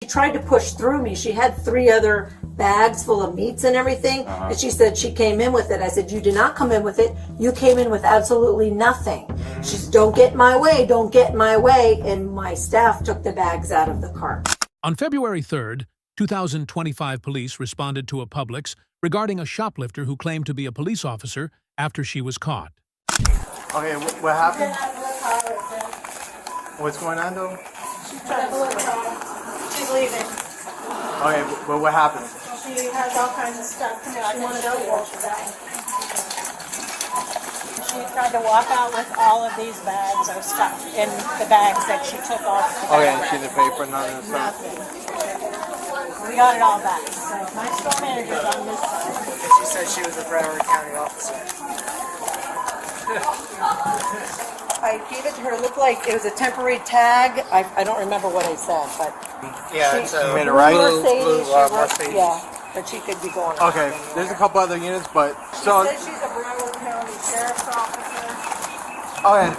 tried to push through me. She had 3 other bags full of meats and everything, and she said she came in with it. I said, you did not come in with it. You came in with absolutely nothing. She said, don't get in my way, don't get in my way, and my staff took the bags out of the cart. On February 3rd, 2025 police responded to a Publix regarding a shoplifter who claimed to be a police officer after she was caught. Okay, what happened? What's going on though? She's leaving. Okay, but what happened? She has all kinds of stuff. She wanted to walk out. She tried to walk out with all of these bags of stuff in the bags that she took off. Okay, and she didn't pay for none of the stuff? Nothing. We got it all back. So my store manager's on this side. She said she was a Broward County officer. I gave it to her. It looked like it was a temporary tag. I don't remember what I said, but Yeah, it's a made it right? Mercedes, Mercedes. yeah, but she could be going on. Okay, there's a couple other units, but She so says she's a Broward County Sheriff's Officer. okay.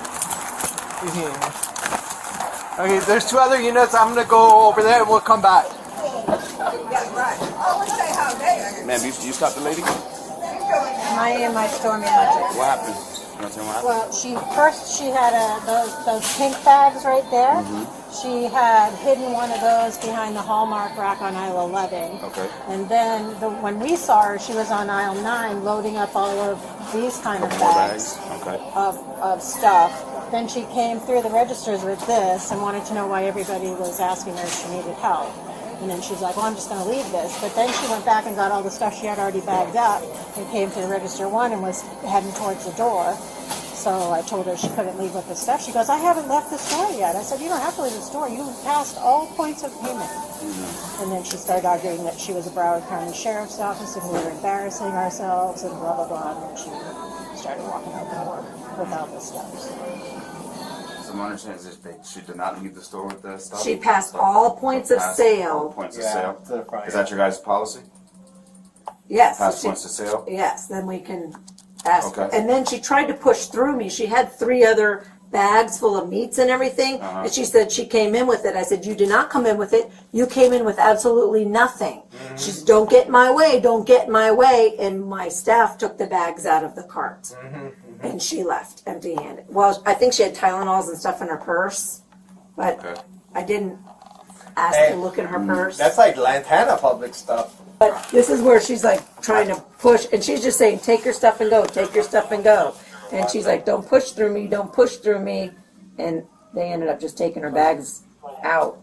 Okay, there's 2 other units. I'm gonna go over there and we'll come back. Ma'am, you stopped the lady? My store manager. What happened? You know what I'm Well, she had those pink bags right there. She had hidden one of those behind the Hallmark rack on aisle 11. Okay. And then when we saw her, she was on aisle 9 loading up all of these kind of More bags bags? Okay. of stuff. Then she came through the registers with this and wanted to know why everybody was asking her if she needed help. And then she's like, well, I'm just going to leave this. But then she went back and got all the stuff she had already bagged up and came to the register 1 and was heading towards the door. So I told her she couldn't leave with the stuff. She goes, I haven't left the store yet. I said, you don't have to leave the store. You passed all points of payment. And then she started arguing that she was a Broward County Sheriff's Office and we were embarrassing ourselves and blah, blah, blah. And then she started walking out the door without the stuff. So my understanding is that she did not leave the store with the stuff? She passed all points of Passed sale. all points of sale? to the front. Is that your guys' policy? Yes. Pass so points to sale? Yes, then we can ask her. Okay. And then she tried to push through me. She had 3 other bags full of meats and everything, and she said she came in with it. I said, you did not come in with it. You came in with absolutely nothing. She said, don't get in my way, don't get in my way, and my staff took the bags out of the cart. And she left empty-handed. Well, I think she had Tylenols and stuff in her purse, but Okay. I didn't ask to look in her purse. That's like Lantana public stuff. But this is where she's like trying to push, and she's just saying, take your stuff and go, take your stuff and go. And she's like, don't push through me, don't push through me. And they ended up just taking her bags out.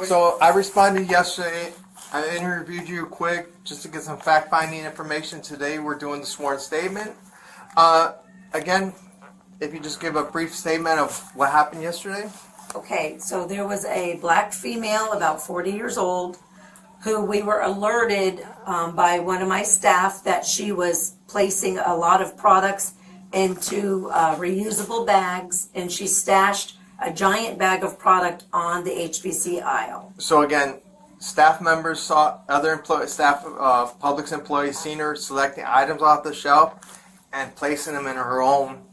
So I responded yesterday. I interviewed you quick just to get some fact-finding information. Today we're doing the sworn statement. Again, if you just give a brief statement of what happened yesterday. Okay, so there was a black female, about 40 years old, who we were alerted by one of my staff that she was placing a lot of products into reusable bags, and she stashed a giant bag of product on the HBC aisle. So again, staff members saw other Publix employees seen her selecting items off the shelf and placing them in her own.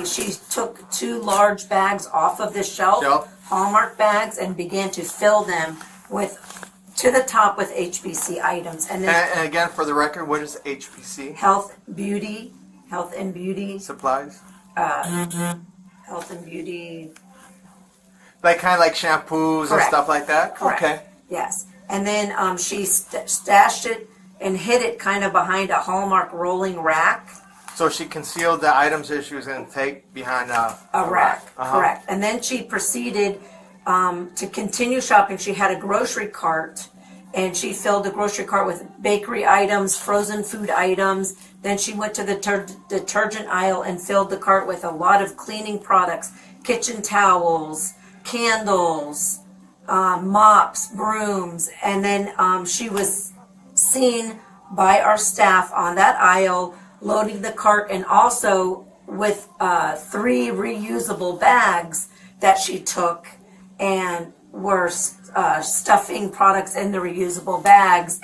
She took 2 large bags off of the shelf, Hallmark bags, and began to fill them to the top with HBC items. And then And again, for the record, what is HPC? health and beauty Supplies? health and beauty. Like kind of like shampoos Correct. and stuff like that? Correct. Okay. Yes. And then she stashed it and hid it kind of behind a Hallmark rolling rack. So she concealed the items that she was going to take behind a Rack. Correct. And then she proceeded to continue shopping. She had a grocery cart, and she filled the grocery cart with bakery items, frozen food items. Then she went to the detergent aisle and filled the cart with a lot of cleaning products, kitchen towels, candles, mops, brooms. And then she was seen by our staff on that aisle loading the cart, and also with 3 reusable bags that she took and were stuffing products in the reusable bags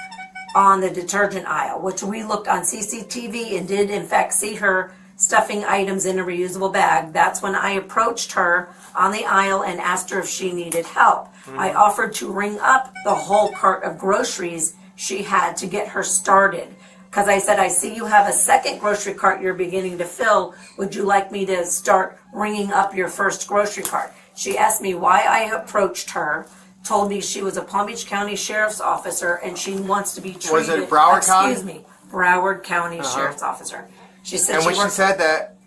on the detergent aisle, which we looked on CCTV and did in fact see her stuffing items in a reusable bag. That's when I approached her on the aisle and asked her if she needed help. I offered to ring up the whole cart of groceries she had to get her started. Because I said, I see you have a second grocery cart you're beginning to fill. Would you like me to start ringing up your first grocery cart? She asked me why I approached her, told me she was a Palm Beach County Sheriff's Officer and she wants to be treated. Was it Broward County? Excuse me, Broward County Sheriff's Officer. She said And when she said that,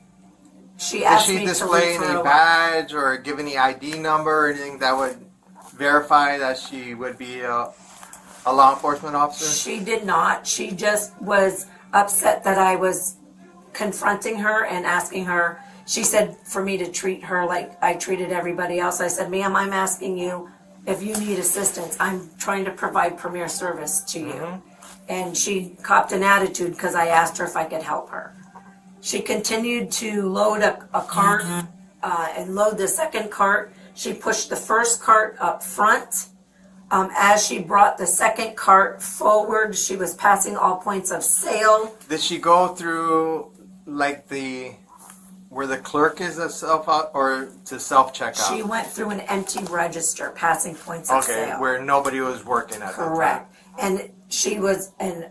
she did asked she me display to leave her any alone. badge or give any ID number or anything that would verify that she would be a law enforcement officer? She did not. She just was upset that I was confronting her and asking her. She said for me to treat her like I treated everybody else. I said, ma'am, I'm asking you if you need assistance. I'm trying to provide premier service to you. And she copped an attitude because I asked her if I could help her. She continued to load a cart and load the second cart. She pushed the first cart up front. As she brought the second cart forward, she was passing all points of sale. Did she go through like where the clerk is a self or to self checkout? She went through an empty register, passing points of Okay, sale. where nobody was working at Correct. And she was, and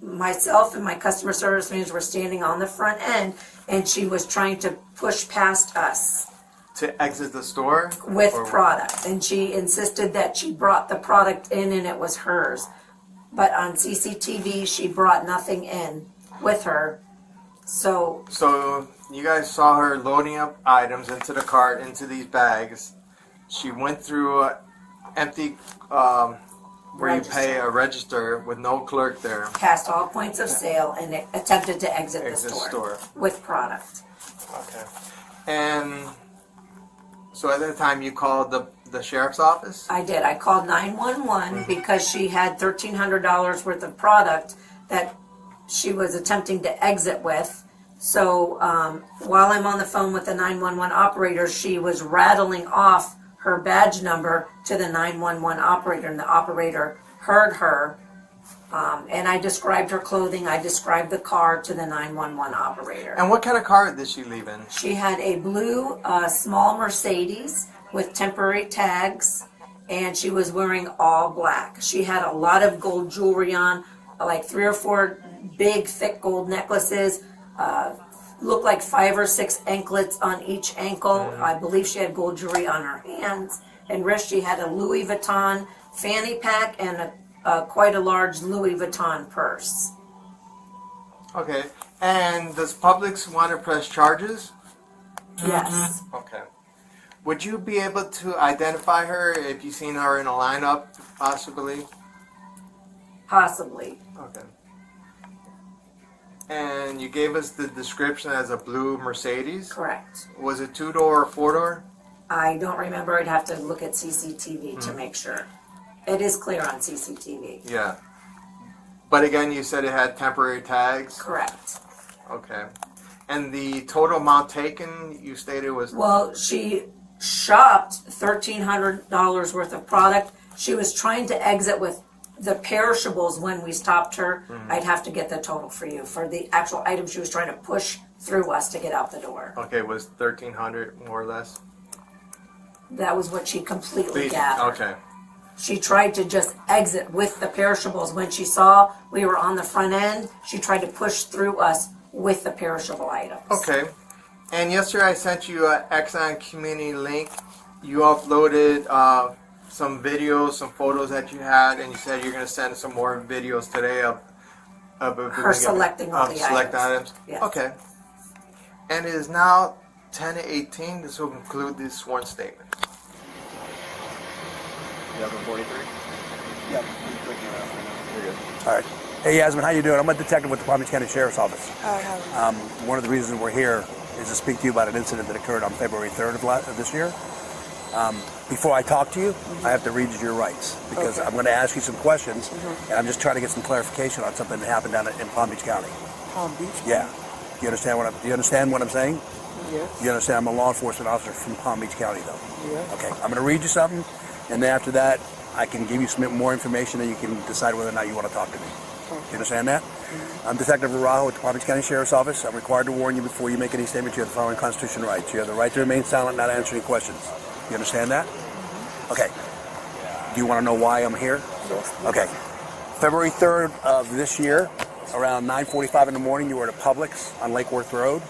myself and my customer service manager were standing on the front end, and she was trying to push past us to exit the store with Or- product. And she insisted that she brought the product in and it was hers. But on CCTV, she brought nothing in with her. So So you guys saw her loading up items into the cart, into these bags. She went through empty, where you pay a register with no clerk there. passed all points of sale and attempted to exit the Exit store store. with product. Okay. And so at that time you called the sheriff's office? I did. I called 911 because she had $1,300 worth of product that she was attempting to exit with. So while I'm on the phone with the 911 operator, she was rattling off her badge number to the 911 operator, and the operator heard her. And I described her clothing. I described the car to the 911 operator. And what kind of car did she leave in? She had a blue small Mercedes with temporary tags, and she was wearing all black. She had a lot of gold jewelry on, like 3 or 4 big thick gold necklaces, looked like 5 or 6 anklets on each ankle. I believe she had gold jewelry on her hands and wrist. She had a Louis Vuitton fanny pack and quite a large Louis Vuitton purse. Okay. And does Publix want to press charges? Yes. Okay. Would you be able to identify her if you've seen her in a lineup, possibly? Possibly. Okay. And you gave us the description as a blue Mercedes. Correct. Was it 2-door or 4-door? I don't remember. I'd have to look at CCTV to make sure. It is clear on CCTV. Yeah. But again, you said it had temporary tags? Correct. Okay. And the total amount taken, you stated was... Well, she shopped $1,300 worth of product. She was trying to exit with the perishables when we stopped her. I'd have to get the total for you for the actual item she was trying to push through us to get out the door. Okay, was 1,300 more or less? That was what she completely gathered. Okay. She tried to just exit with the perishables. When she saw we were on the front end, she tried to push through us with the perishable items. Okay. And yesterday I sent you an Exxon community link. You uploaded some videos, some photos that you had, and you said you're going to send some more videos today of Her selecting all the select items. Yes. Okay. And it is now 10:18. This will conclude this sworn statement. You have a 43? Yep. You're good. All right. Hey, Yasmin, how you doing? I'm a detective with the Palm Beach County Sheriff's Office. One of the reasons we're here is to speak to you about an incident that occurred on February 3rd of this year. Before I talk to you, I have to read you your rights because I'm going to ask you some questions, and I'm just trying to get some clarification on something that happened down in Palm Beach County. Palm Beach? Yeah. Do you understand what I'm saying? Yes. You understand I'm a law enforcement officer from Palm Beach County, though? Yes. Okay. I'm going to read you something, and then after that, I can give you some more information, and you can decide whether or not you want to talk to me. You understand that? I'm Detective Araujo with the Palm Beach County Sheriff's Office. I'm required to warn you before you make any statement. You have the following constitutional rights. You have the right to remain silent, not answer any questions. You understand that? Okay. Do you want to know why I'm here? Yes. Okay. February 3rd of this year, around 9:45 in the morning, you were at a Publix on Lake Worth Road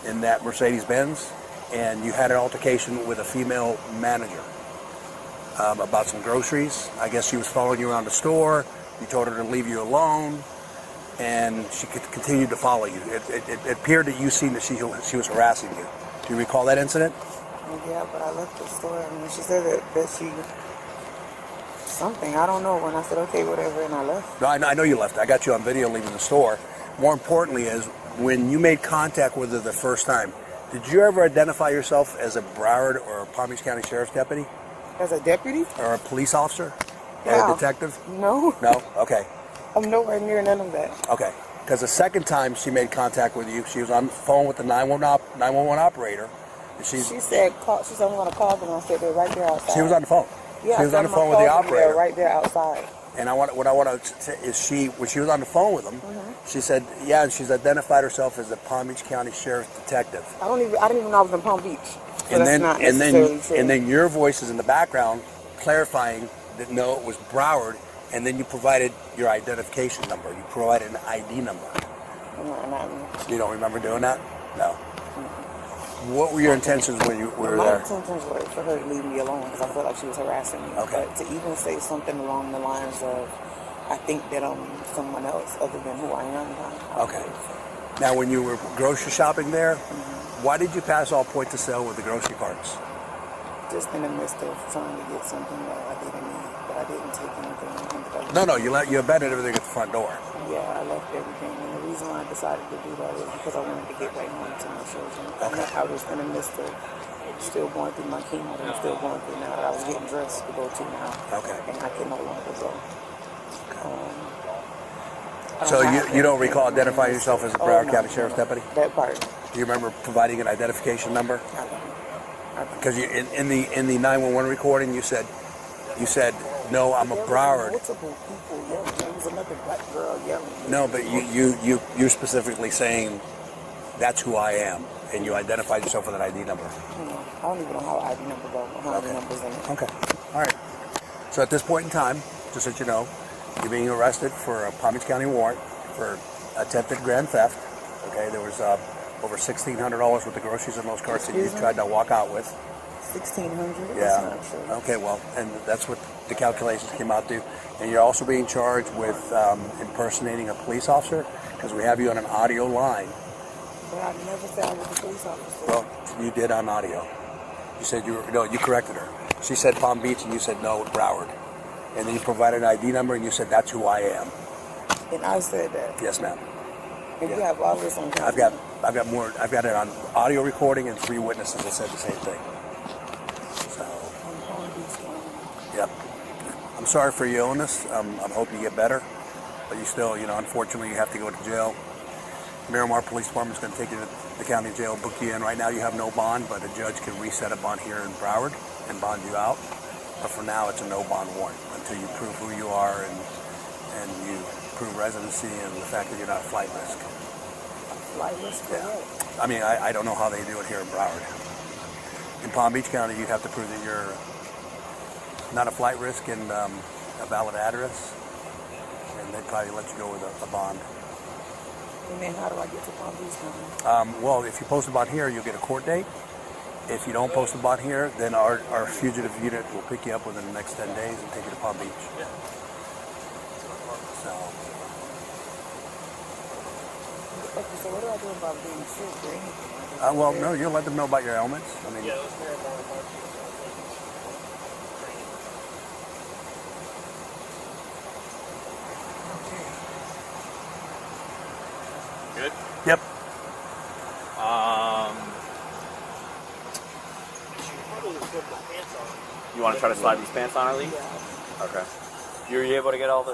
in that Mercedes-Benz, and you had an altercation with a female manager about some groceries. I guess she was following you around the store. You told her to leave you alone, and she continued to follow you. It appeared that you seen that she was harassing you. Do you recall that incident? Yeah, but I left the store and she said that she something, I don't know, when I said okay, whatever, and I left. No, I know you left. I got you on video leaving the store. More importantly is when you made contact with her the first time, did you ever identify yourself as a Broward or a Palm Beach County Sheriff's deputy? As a deputy? Or a police officer? Or No. a detective? No. No? Okay. I'm nowhere near none of that. Okay. Because the second time she made contact with you, she was on the phone with the 911 operator. And She said, I'm going to call them. I said, they're right there outside. she was on the phone. Yeah, She was on the phone with the operator. Right there outside. And what I want to say is when she was on the phone with him, she said, yeah, and she's identified herself as the Palm Beach County Sheriff's detective. I didn't even know I was in Palm Beach. So And that's then not necessarily true. and then your voice is in the background clarifying that no, it was Broward, and then you provided your identification number. You provided an ID number. No. You don't remember doing that? No. What were your intentions when you were My there? intentions were for her to leave me alone because I felt like she was harassing me. Okay. But to even say something along the lines of, I think that I'm someone else other than who I am. Okay. Now, when you were grocery shopping there, why did you pass all point to sale with the grocery carts? Just in the midst of trying to get something that I didn't need, but I didn't take anything. No, you abandoned everything at the front door. Yeah, I left everything. And the reason why I decided to do that is because I wanted to get back home to my children. Okay. I was in the midst of still going through my chemo and still going through now that I was getting dressed to go to now. Okay. And I can no longer go. So you don't recall identifying yourself as a Broward County Sheriff's deputy? That part. Do you remember providing an identification number? I don't. Because in the 911 recording, you said, no, I'm a Broward. Multiple people yelling. There was another black girl yelling. No, but you're specifically saying that's who I am, and you identified yourself with an ID number. I don't even know how ID number goes. How many numbers in it. Okay. All right. So at this point in time, just so you know, you're being arrested for a Palm Beach County warrant for attempted grand theft. Okay, there was over $1,600 worth of groceries in those carts that you tried to walk out with. 1,600? Yeah. That's not true. Okay, well, and that's what the calculations came out to. And you're also being charged with impersonating a police officer because we have you on an audio line. But I never said I was a police officer. Well, you did on audio. You said you corrected her. She said Palm Beach and you said no, Broward. And then you provided an ID number and you said that's who I am. And I said that. Yes, ma'am. And you have all this on camera. I've got more. I've got it on audio recording and 3 witnesses that said the same thing. So, yep. I'm sorry for your illness. I'm hoping you get better, but you still, unfortunately, you have to go to jail. Miramar Police Department is going to take you to the county jail, book you in. Right now, you have no bond, but a judge can reset a bond here in Broward and bond you out. But for now, it's a no bond warrant until you prove who you are and you prove residency and the fact that you're not a flight risk. Flight risk for what? I mean, I don't know how they do it here in Broward. In Palm Beach County, you'd have to prove that you're not a flight risk and a valid address, and they'd probably let you go with a bond. And then how do I get to Palm Beach County? Well, if you post a bond here, you'll get a court date. If you don't post a bond here, then our fugitive unit will pick you up within the next 10 days and take you to Palm Beach. So. Okay, so what do I do about being sick or anything? Well, no, you'll let them know about your ailments. I mean, Good? Yep. You want to try to slide these pants on, Arlene? Yeah. Okay. You were able to get all the